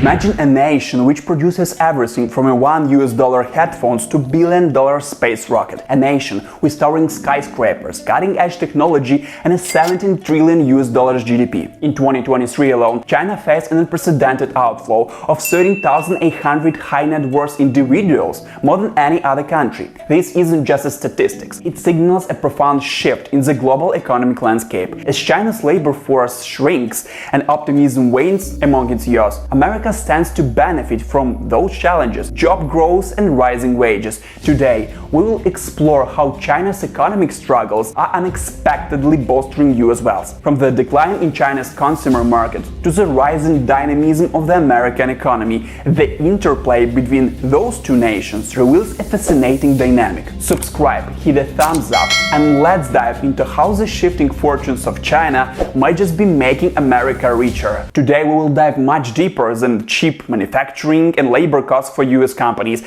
Imagine a nation which produces everything from a $1 headphones to billion-dollar space rocket. A nation with towering skyscrapers, cutting-edge technology and a $17 trillion GDP. In 2023 alone, China faced an unprecedented outflow of 13,800 high-net-worth individuals, more than any other country. This isn't just a statistics, it signals a profound shift in the global economic landscape. As China's labor force shrinks and optimism wanes among its youth, America stands to benefit from those challenges: job growth and rising wages. Today, we will explore how China's economic struggles are unexpectedly bolstering US wealth. From the decline in China's consumer market to the rising dynamism of the American economy, the interplay between those two nations reveals a fascinating dynamic. Subscribe, hit a thumbs up, and let's dive into how the shifting fortunes of China might just be making America richer. Today we will dive much deeper than cheap manufacturing and labor costs for US companies.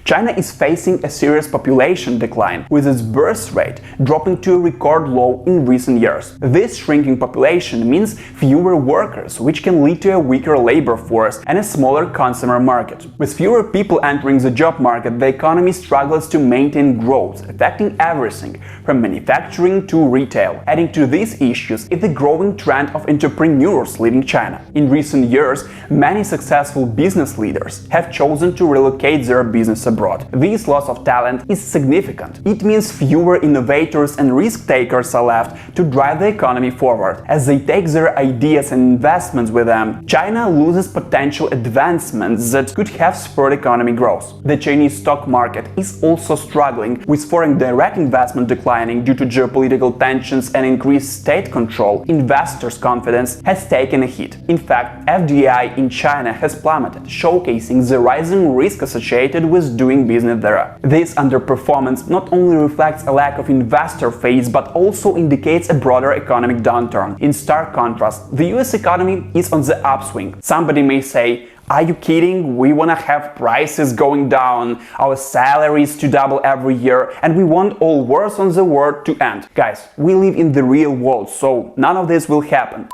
China is facing a serious population decline, with its birth rate dropping to a record low in recent years. This shrinking population means fewer workers, which can lead to a weaker labor force and a smaller consumer market. With fewer people entering the job market, the economy struggles to maintain growth, affecting everything from manufacturing to retail. Adding to these issues is the growing trend of entrepreneurs leaving China. In recent years, many successful business leaders have chosen to relocate their business abroad. This loss of talent is significant. It means fewer innovators and risk-takers are left to drive the economy forward. As they take their ideas and investments with them, China loses potential advancements that could have spurred economic growth. The Chinese stock market is also struggling, with foreign direct investment declining due to geopolitical tensions and increased state control. Investors' confidence has taken a hit. In fact, FDI in China has plummeted, showcasing the rising risk associated with doing business there. This underperformance not only reflects a lack of investor faith but also indicates a broader economic downturn. In stark contrast, the US economy is on the upswing. Somebody may say, "Are you kidding? We wanna have prices going down, our salaries to double every year, and we want all wars on the world to end." Guys, we live in the real world, so none of this will happen.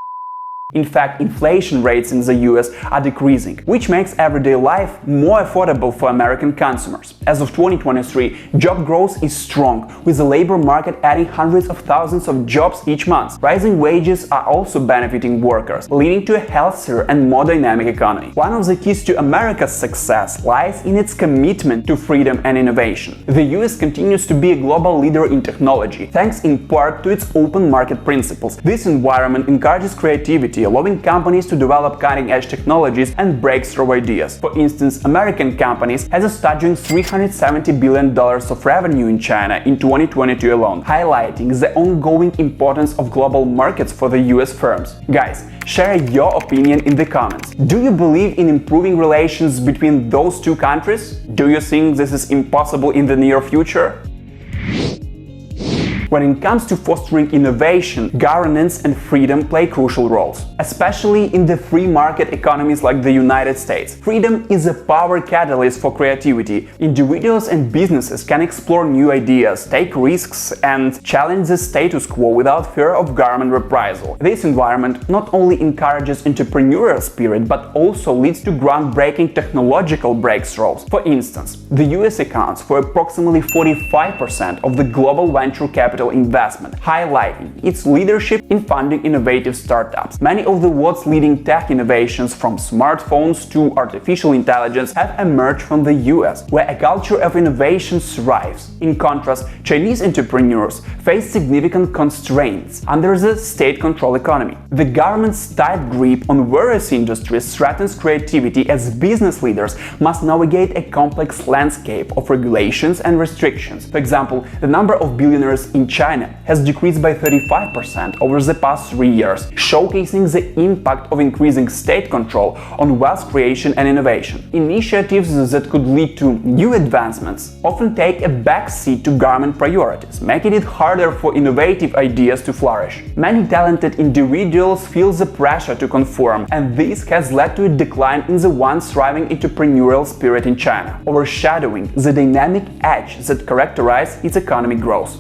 In fact, inflation rates in the US are decreasing, which makes everyday life more affordable for American consumers. As of 2023, job growth is strong, with the labor market adding hundreds of thousands of jobs each month. Rising wages are also benefiting workers, leading to a healthier and more dynamic economy. One of the keys to America's success lies in its commitment to freedom and innovation. The US continues to be a global leader in technology, thanks in part to its open market principles. This environment encourages creativity, allowing companies to develop cutting-edge technologies and breakthrough ideas. For instance, American companies has a staggering $370 billion of revenue in China in 2022 alone, highlighting the ongoing importance of global markets for the US firms. Guys, share your opinion in the comments. Do you believe in improving relations between those two countries? Do you think this is impossible in the near future? When it comes to fostering innovation, governance and freedom play crucial roles, especially in the free market economies like the United States. Freedom is a power catalyst for creativity. Individuals and businesses can explore new ideas, take risks, and challenge the status quo without fear of government reprisal. This environment not only encourages entrepreneurial spirit, but also leads to groundbreaking technological breakthroughs. For instance, the US accounts for approximately 45% of the global venture capital investment, highlighting its leadership in funding innovative startups. Many of the world's leading tech innovations, from smartphones to artificial intelligence, have emerged from the US, where a culture of innovation thrives. In contrast, Chinese entrepreneurs face significant constraints under the state-controlled economy. The government's tight grip on various industries threatens creativity, as business leaders must navigate a complex landscape of regulations and restrictions. For example, the number of billionaires in China has decreased by 35% over the past 3 years, showcasing the impact of increasing state control on wealth creation and innovation. Initiatives that could lead to new advancements often take a backseat to government priorities, making it harder for innovative ideas to flourish. Many talented individuals feel the pressure to conform, and this has led to a decline in the once thriving entrepreneurial spirit in China, overshadowing the dynamic edge that characterizes its economic growth.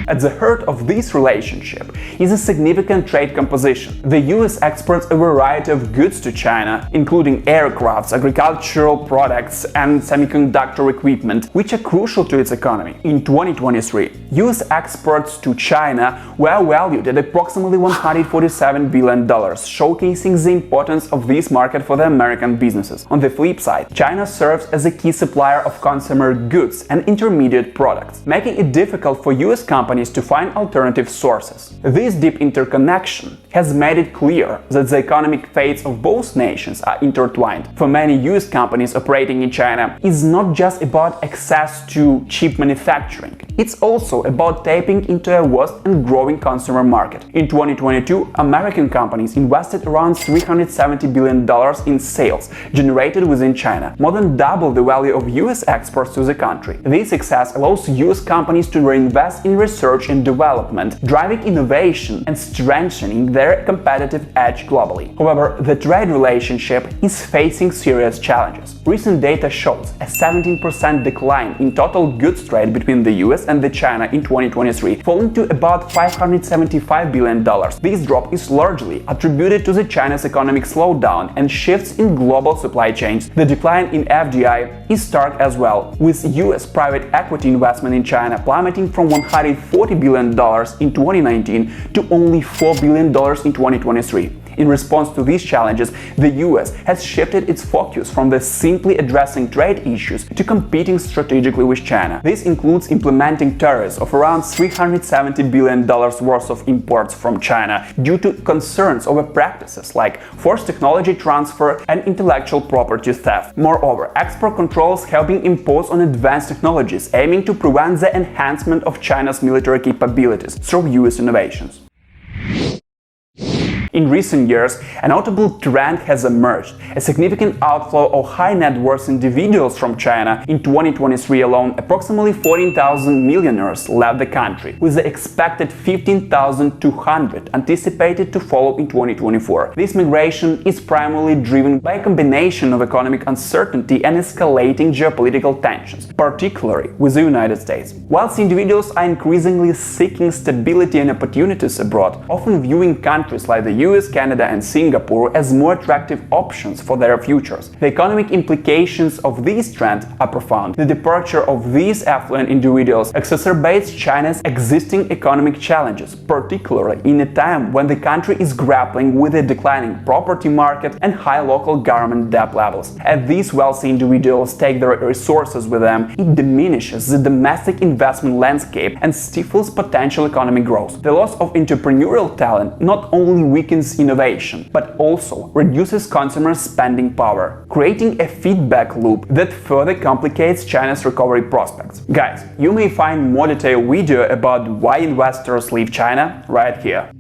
At the heart of this relationship is a significant trade composition. The US exports a variety of goods to China, including aircrafts, agricultural products, and semiconductor equipment, which are crucial to its economy. In 2023, US exports to China were valued at approximately $147 billion, showcasing the importance of this market for the American businesses. On the flip side, China serves as a key supplier of consumer goods and intermediate products, making it difficult for US companies to find alternative sources. This deep interconnection has made it clear that the economic fates of both nations are intertwined. For many US companies operating in China, it's not just about access to cheap manufacturing. It's also about tapping into a vast and growing consumer market. In 2022, American companies invested around $370 billion in sales generated within China, more than double the value of US exports to the country. This success allows US companies to reinvest in research and development, driving innovation and strengthening their competitive edge globally. However, the trade relationship is facing serious challenges. Recent data shows a 17% decline in total goods trade between the US and China in 2023, falling to about $575 billion. This drop is largely attributed to China's economic slowdown and shifts in global supply chains. The decline in FDI is stark as well, with US private equity investment in China plummeting from $140 billion in 2019 to only $4 billion in 2023. In response to these challenges, the US has shifted its focus from simply addressing trade issues to competing strategically with China. This includes implementing tariffs of around $370 billion worth of imports from China due to concerns over practices like forced technology transfer and intellectual property theft. Moreover, export controls have been imposed on advanced technologies, aiming to prevent the enhancement of China's military capabilities through US innovations. In recent years, a notable trend has emerged: a significant outflow of high-net-worth individuals from China. In 2023 alone, approximately 14,000 millionaires left the country, with the expected 15,200 anticipated to follow in 2024. This migration is primarily driven by a combination of economic uncertainty and escalating geopolitical tensions, particularly with the United States. Whilst individuals are increasingly seeking stability and opportunities abroad, often viewing countries like the U.S, Canada, and Singapore as more attractive options for their futures. The economic implications of this trend are profound. The departure of these affluent individuals exacerbates China's existing economic challenges, particularly in a time when the country is grappling with a declining property market and high local government debt levels. As these wealthy individuals take their resources with them, it diminishes the domestic investment landscape and stifles potential economic growth. The loss of entrepreneurial talent not only weakens innovation, but also reduces consumer spending power, creating a feedback loop that further complicates China's recovery prospects. Guys, you may find more detailed video about why investors leave China right here.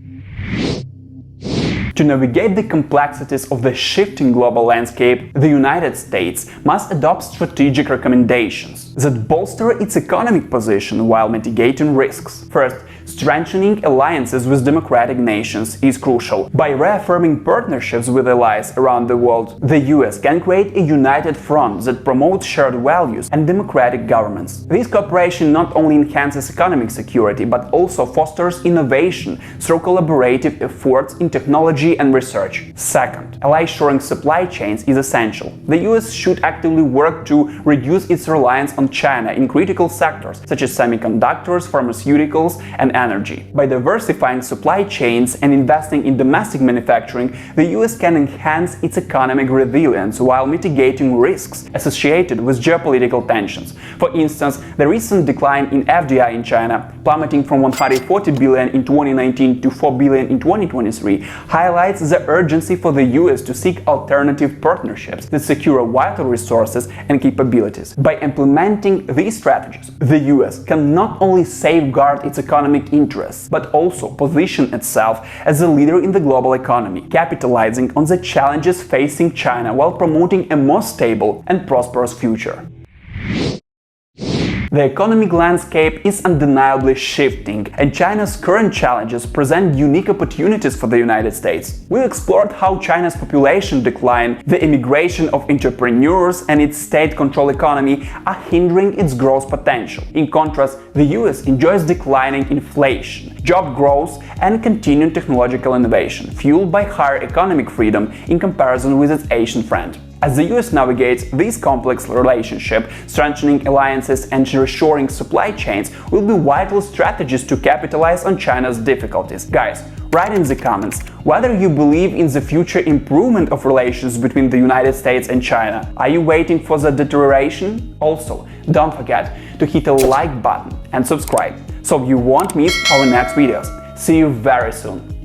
To navigate the complexities of the shifting global landscape, the United States must adopt strategic recommendations that bolster its economic position while mitigating risks. First, strengthening alliances with democratic nations is crucial. By reaffirming partnerships with allies around the world, the US can create a united front that promotes shared values and democratic governments. This cooperation not only enhances economic security, but also fosters innovation through collaborative efforts in technology and research. Second, ally-shoring supply chains is essential. The US should actively work to reduce its reliance on China in critical sectors such as semiconductors, pharmaceuticals, and energy. By diversifying supply chains and investing in domestic manufacturing, the US can enhance its economic resilience while mitigating risks associated with geopolitical tensions. For instance, the recent decline in FDI in China, plummeting from $140 billion in 2019 to $4 billion in 2023, highlights the urgency for the US to seek alternative partnerships that secure vital resources and capabilities. By implementing these strategies, the US can not only safeguard its economic interests, but also position itself as a leader in the global economy, capitalizing on the challenges facing China while promoting a more stable and prosperous future. The economic landscape is undeniably shifting, and China's current challenges present unique opportunities for the United States. We explored how China's population decline, the immigration of entrepreneurs, and its state-controlled economy are hindering its growth potential. In contrast, the US enjoys declining inflation, job growth, and continued technological innovation, fueled by higher economic freedom in comparison with its Asian friend. As the US navigates this complex relationship, strengthening alliances and reshoring supply chains will be vital strategies to capitalize on China's difficulties. Guys, write in the comments whether you believe in the future improvement of relations between the United States and China. Are you waiting for the deterioration? Also, don't forget to hit a like button and subscribe so you won't miss our next videos. See you very soon!